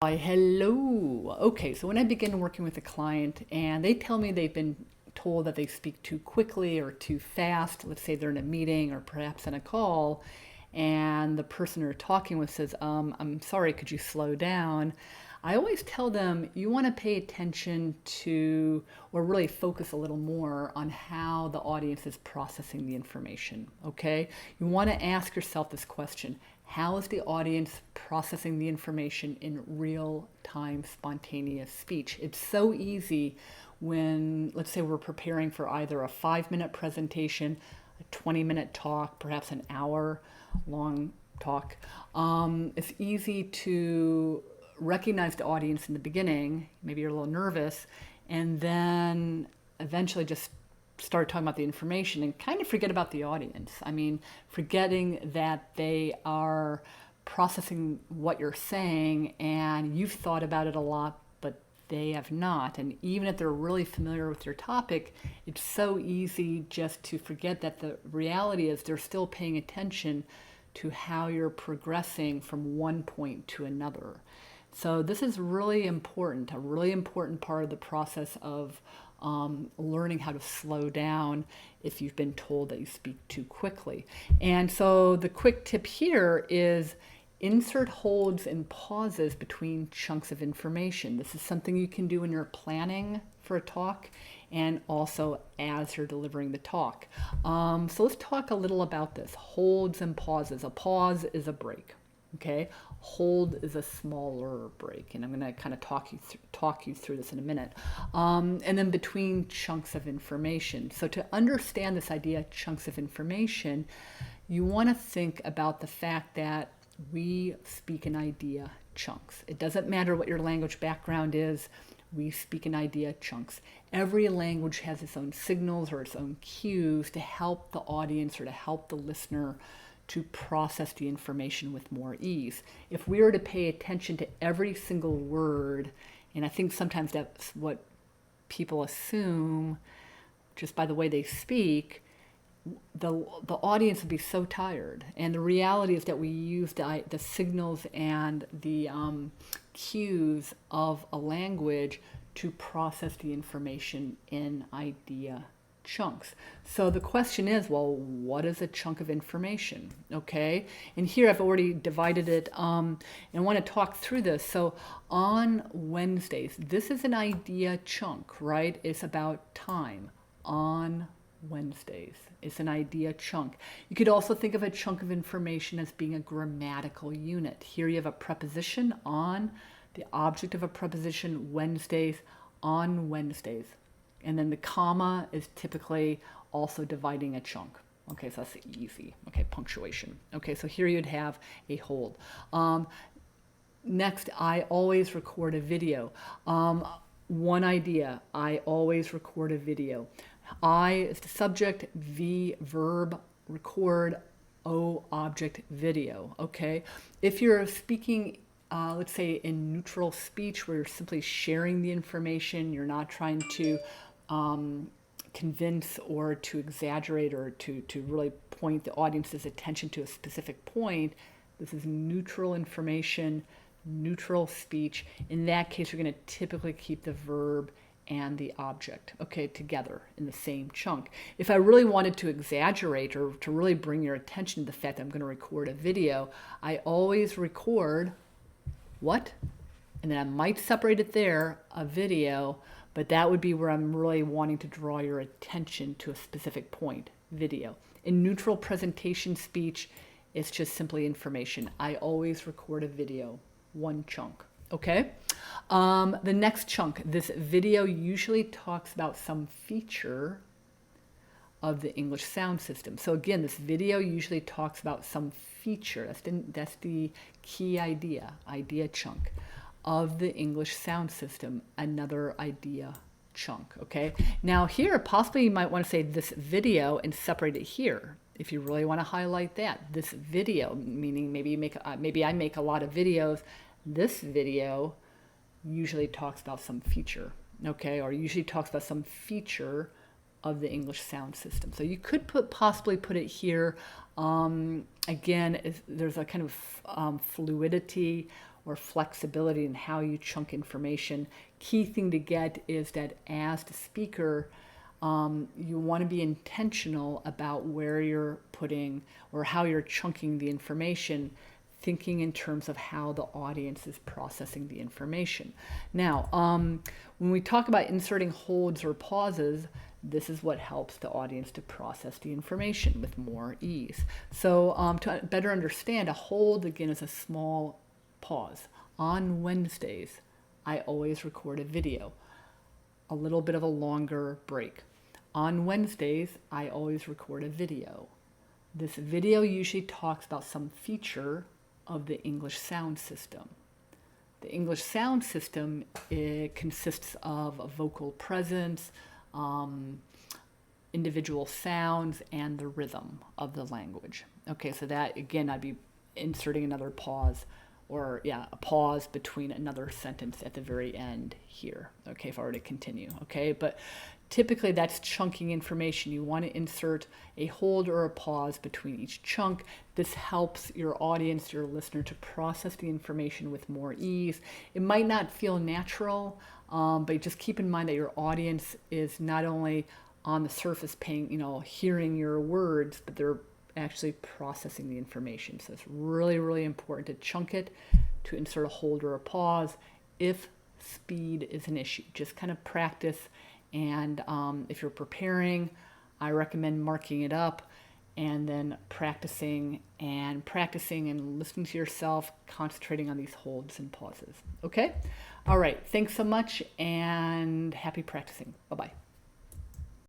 Hi, hello. Okay, so when I begin working with a client and they tell me they've been told that they speak too quickly or too fast, let's say they're in a meeting or perhaps in a call, and the person they're talking with says, I'm sorry, could you slow down? I always tell them you want to pay attention to, or really focus a little more on how the audience is processing the information, okay? You want to ask yourself this question: how is the audience processing the information in real time, spontaneous speech? It's so easy when, let's say, we're preparing for either a 5-minute presentation, a 20-minute talk, perhaps an hour long talk. It's easy to recognize the audience in the beginning. Maybe you're a little nervous, and then eventually just start talking about the information and kind of forget about the audience. I mean, forgetting that they are processing what you're saying and you've thought about it a lot, but they have not. And even if they're really familiar with your topic, it's so easy just to forget that the reality is they're still paying attention to how you're progressing from one point to another. So this is really important, a really important part of the process of learning how to slow down if you've been told that you speak too quickly. And so the quick tip here is insert holds and pauses between chunks of information. This is something you can do when you're planning for a talk and also as you're delivering the talk. So let's talk a little about this: holds and pauses. A pause is a break. Okay, hold is a smaller break, and I'm going to kind of talk you through this in a minute. And then between chunks of information. So to understand this idea, chunks of information, you want to think about the fact that we speak an idea chunks. It doesn't matter what your language background is. We speak an idea chunks. Every language has its own signals or its own cues to help the audience or to help the listener to process the information with more ease. If we were to pay attention to every single word, and I think sometimes that's what people assume just by the way they speak, the audience would be so tired. And the reality is that we use the signals and the cues of a language to process the information in idea chunks. So the question is, well, what is a chunk of information? Okay, and here I've already divided it and I want to talk through this. So on Wednesdays, this is an idea chunk, right? It's about time. On Wednesdays, it's an idea chunk. You could also think of a chunk of information as being a grammatical unit. Here you have a preposition, on, the object of a preposition, Wednesdays, on Wednesdays. And then the comma is typically also dividing a chunk. Okay, so that's easy. Okay, punctuation. Okay, so here you'd have a hold. Next, I always record a video. One idea, I always record a video. I is the subject, V verb, record, O object, video. Okay, if you're speaking let's say in neutral speech where you're simply sharing the information, you're not trying to convince or to exaggerate or to really point the audience's attention to a specific point. This is neutral information, neutral speech. In that case, you're going to typically keep the verb and the object, okay, together in the same chunk. If I really wanted to exaggerate or to really bring your attention to the fact that I'm going to record a video, I always record what? And then I might separate it there, a video, but that would be where I'm really wanting to draw your attention to a specific point, video. In neutral presentation speech, it's just simply information. I always record a video, one chunk, okay? The next chunk, this video usually talks about some feature of the English sound system. So again, this video usually talks about some feature. That's the key idea chunk of the English sound system, another idea chunk, okay? Now here, possibly you might want to say this video and separate it here if you really want to highlight that. This video, meaning maybe I make a lot of videos. This video usually talks about some feature, okay? Or usually talks about some feature of the English sound system. So you could possibly put it here. Again, there's a kind of fluidity or flexibility in how you chunk information. Key thing to get is that as the speaker, you want to be intentional about where you're putting or how you're chunking the information, thinking in terms of how the audience is processing the information. Now, when we talk about inserting holds or pauses, this is what helps the audience to process the information with more ease. So to better understand, a hold, again, is a small pause. On Wednesdays, I always record a video, a little bit of a longer break. On Wednesdays, I always record a video. This video usually talks about some feature of the English sound system. The English sound system, it consists of a vocal presence, individual sounds, and the rhythm of the language. Okay, so that, again, I'd be inserting another pause, or a pause between another sentence at the very end here, okay, if I were to continue, okay? But typically that's chunking information. You want to insert a hold or a pause between each chunk. This helps your audience, your listener, to process the information with more ease. It might not feel natural, but just keep in mind that your audience is not only on the surface hearing your words, but they're actually processing the information. So it's really, really important to chunk it, to insert a hold or a pause if speed is an issue. Just kind of practice, and if you're preparing, I recommend marking it up and then practicing and listening to yourself, concentrating on these holds and pauses. Okay? All right. Thanks so much, and happy practicing. Bye-bye.